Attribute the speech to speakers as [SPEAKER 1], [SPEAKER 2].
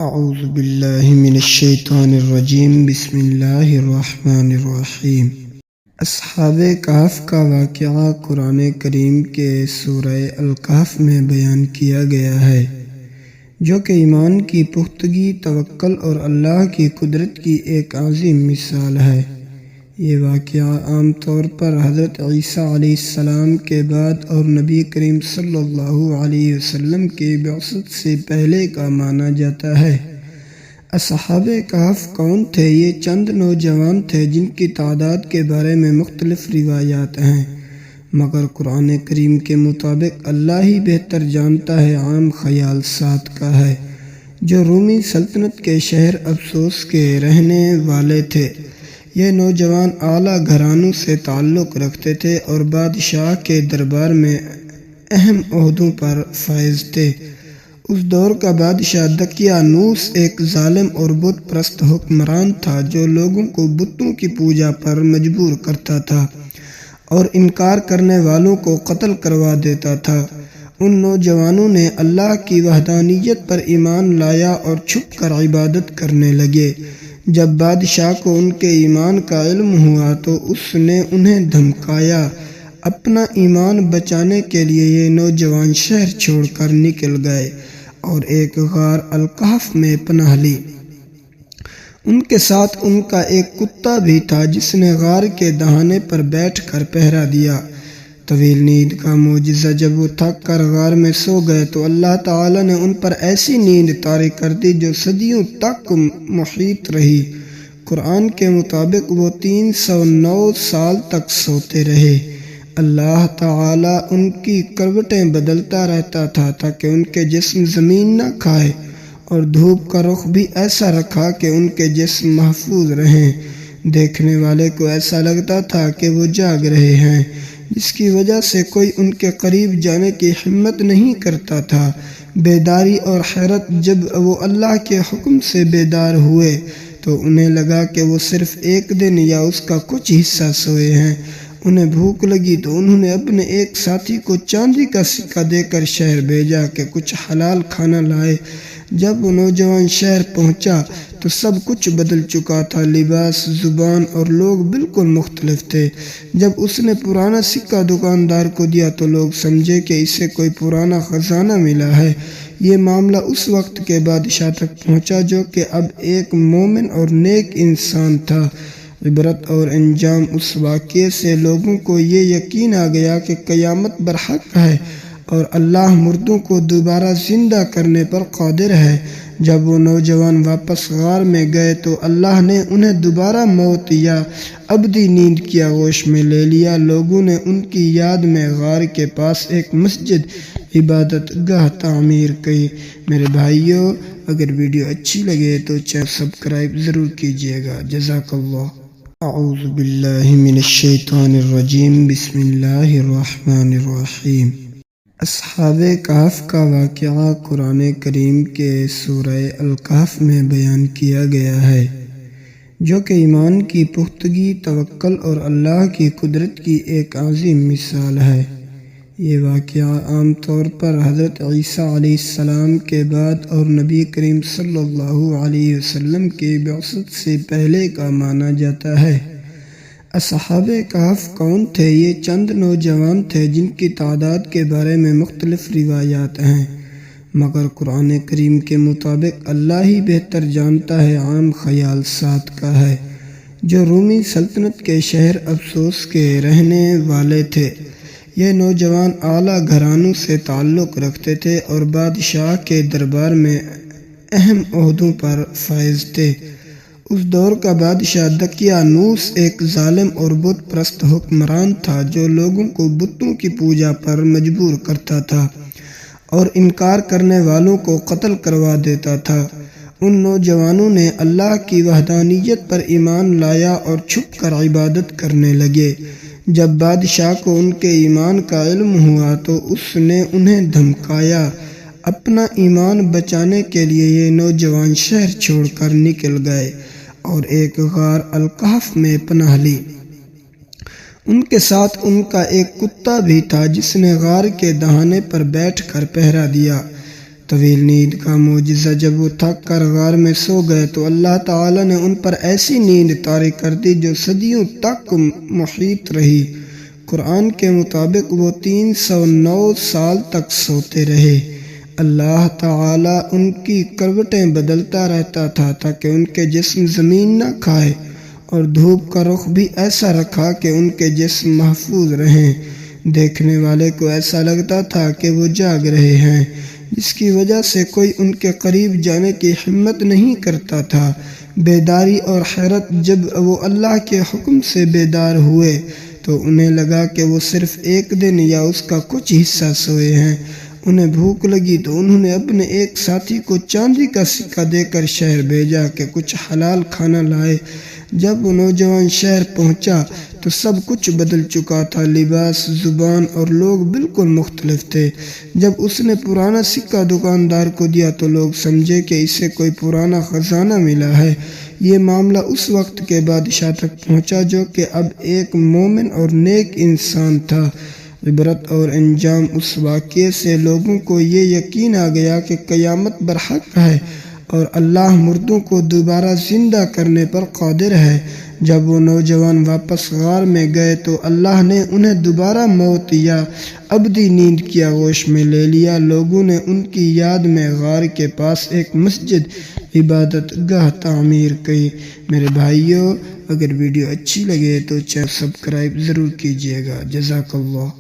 [SPEAKER 1] اعوذ باللہ من الشیطان الرجیم بسم اللہ الرحمن الرحیم۔ اصحاب کہف کا واقعہ قرآن کریم کے سورہ الکہف میں بیان کیا گیا ہے، جو کہ ایمان کی پختگی، توکل اور اللہ کی قدرت کی ایک عظیم مثال ہے۔ یہ واقعہ عام طور پر حضرت عیسیٰ علیہ السلام کے بعد اور نبی کریم صلی اللہ علیہ وسلم کی بعثت سے پہلے کا مانا جاتا ہے۔ اصحاب کہف کون تھے؟ یہ چند نوجوان تھے جن کی تعداد کے بارے میں مختلف روایات ہیں، مگر قرآن کریم کے مطابق اللہ ہی بہتر جانتا ہے۔ عام خیال 7 کا ہے، جو رومی سلطنت کے شہر افسوس کے رہنے والے تھے۔ یہ نوجوان اعلیٰ گھرانوں سے تعلق رکھتے تھے اور بادشاہ کے دربار میں اہم عہدوں پر فائز تھے۔ اس دور کا بادشاہ دقیانوس ایک ظالم اور بت پرست حکمران تھا، جو لوگوں کو بتوں کی پوجا پر مجبور کرتا تھا اور انکار کرنے والوں کو قتل کروا دیتا تھا۔ ان نوجوانوں نے اللہ کی وحدانیت پر ایمان لایا اور چھپ کر عبادت کرنے لگے۔ جب بادشاہ کو ان کے ایمان کا علم ہوا تو اس نے انہیں دھمکایا۔ اپنا ایمان بچانے کے لیے یہ نوجوان شہر چھوڑ کر نکل گئے اور ایک غار الکہف میں پناہ لی۔ ان کے ساتھ ان کا ایک کتا بھی تھا، جس نے غار کے دہانے پر بیٹھ کر پہرا دیا۔ طویل نیند کا معجزہ، جب وہ تھک کر غار میں سو گئے تو اللہ تعالی نے ان پر ایسی نیند طاری کر دی جو صدیوں تک محیط رہی۔ قرآن کے مطابق وہ 309 سال تک سوتے رہے۔ اللہ تعالی ان کی کروٹیں بدلتا رہتا تھا تاکہ ان کے جسم زمین نہ کھائے، اور دھوپ کا رخ بھی ایسا رکھا کہ ان کے جسم محفوظ رہیں۔ دیکھنے والے کو ایسا لگتا تھا کہ وہ جاگ رہے ہیں، جس کی وجہ سے کوئی ان کے قریب جانے کی ہمت نہیں کرتا تھا۔ بیداری اور حیرت، جب وہ اللہ کے حکم سے بیدار ہوئے تو انہیں لگا کہ وہ صرف ایک دن یا اس کا کچھ حصہ سوئے ہیں۔ انہیں بھوک لگی تو انہوں نے اپنے ایک ساتھی کو چاندی کا سکہ دے کر شہر بھیجا کہ کچھ حلال کھانا لائے۔ جب وہ نوجوان شہر پہنچا تو سب کچھ بدل چکا تھا۔ لباس، زبان اور لوگ بالکل مختلف تھے۔ جب اس نے پرانا سکہ دکاندار کو دیا تو لوگ سمجھے کہ اسے کوئی پرانا خزانہ ملا ہے۔ یہ معاملہ اس وقت کے بادشاہ تک پہنچا، جو کہ اب ایک مومن اور نیک انسان تھا۔ عبرت اور انجام، اس واقعے سے لوگوں کو یہ یقین آ گیا کہ قیامت برحق ہے اور اللہ مردوں کو دوبارہ زندہ کرنے پر قادر ہے۔ جب وہ نوجوان واپس غار میں گئے تو اللہ نے انہیں دوبارہ موت یا ابدی نیند کی آغوش میں لے لیا۔ لوگوں نے ان کی یاد میں غار کے پاس ایک مسجد، عبادت گاہ تعمیر کی۔ میرے بھائیوں، اگر ویڈیو اچھی لگے تو چینل سبسکرائب ضرور کیجیے گا۔ جزاک اللہ۔ اعوذ باللہ من الشیطان الرجیم بسم اللہ الرحمن الرحیم۔ اصحاب کہف کا واقعہ قرآن کریم کے سورہ الکہف میں بیان کیا گیا ہے، جو کہ ایمان کی پختگی، توکل اور اللہ کی قدرت کی ایک عظیم مثال ہے۔ یہ واقعہ عام طور پر حضرت عیسیٰ علیہ السلام کے بعد اور نبی کریم صلی اللہ علیہ وسلم کی بعثت سے پہلے کا مانا جاتا ہے۔ اصحاب کہف کون تھے؟ یہ چند نوجوان تھے جن کی تعداد کے بارے میں مختلف روایات ہیں، مگر قرآن کریم کے مطابق اللہ ہی بہتر جانتا ہے۔ عام خیال 7 کا ہے، جو رومی سلطنت کے شہر افسوس کے رہنے والے تھے۔ یہ نوجوان اعلیٰ گھرانوں سے تعلق رکھتے تھے اور بادشاہ کے دربار میں اہم عہدوں پر فائز تھے۔ اس دور کا بادشاہ دقیانوس ایک ظالم اور بت پرست حکمران تھا، جو لوگوں کو بتوں کی پوجا پر مجبور کرتا تھا اور انکار کرنے والوں کو قتل کروا دیتا تھا۔ ان نوجوانوں نے اللہ کی وحدانیت پر ایمان لایا اور چھپ کر عبادت کرنے لگے۔ جب بادشاہ کو ان کے ایمان کا علم ہوا تو اس نے انہیں دھمکایا۔ اپنا ایمان بچانے کے لیے یہ نوجوان شہر چھوڑ کر نکل گئے اور ایک غار الکہف میں پناہ لی۔ ان کے ساتھ ان کا ایک کتا بھی تھا، جس نے غار کے دہانے پر بیٹھ کر پہرا دیا۔ طویل نیند کا معجزہ، جب وہ تھک کر غار میں سو گئے تو اللہ تعالیٰ نے ان پر ایسی نیند طاری کر دی جو صدیوں تک محیط رہی۔ قرآن کے مطابق وہ 309 سال تک سوتے رہے۔ اللہ تعالیٰ ان کی کروٹیں بدلتا رہتا تھا تاکہ ان کے جسم زمین نہ کھائے، اور دھوپ کا رخ بھی ایسا رکھا کہ ان کے جسم محفوظ رہیں۔ دیکھنے والے کو ایسا لگتا تھا کہ وہ جاگ رہے ہیں، جس کی وجہ سے کوئی ان کے قریب جانے کی ہمت نہیں کرتا تھا۔ بیداری اور حیرت، جب وہ اللہ کے حکم سے بیدار ہوئے تو انہیں لگا کہ وہ صرف ایک دن یا اس کا کچھ حصہ سوئے ہیں۔ انہیں بھوک لگی تو انہوں نے اپنے ایک ساتھی کو چاندی کا سکہ دے کر شہر بھیجا کہ کچھ حلال کھانا لائے۔ جب وہ نوجوان شہر پہنچا تو سب کچھ بدل چکا تھا، لباس، زبان اور لوگ بالکل مختلف تھے۔ جب اس نے پرانا سکہ دکاندار کو دیا تو لوگ سمجھے کہ اسے کوئی پرانا خزانہ ملا ہے۔ یہ معاملہ اس وقت کے بادشاہ تک پہنچا جو کہ اب ایک مومن اور نیک انسان تھا۔ عبرت اور انجام، اس واقعے سے لوگوں کو یہ یقین آ گیا کہ قیامت برحق ہے اور اللہ مردوں کو دوبارہ زندہ کرنے پر قادر ہے۔ جب وہ نوجوان واپس غار میں گئے تو اللہ نے انہیں دوبارہ موت یا ابدی نیند کی آغوش میں لے لیا۔ لوگوں نے ان کی یاد میں غار کے پاس ایک مسجد، عبادت گاہ تعمیر کی۔ میرے بھائیوں، اگر ویڈیو اچھی لگے تو چینل سبسکرائب ضرور کیجیے گا۔ جزاک اللہ۔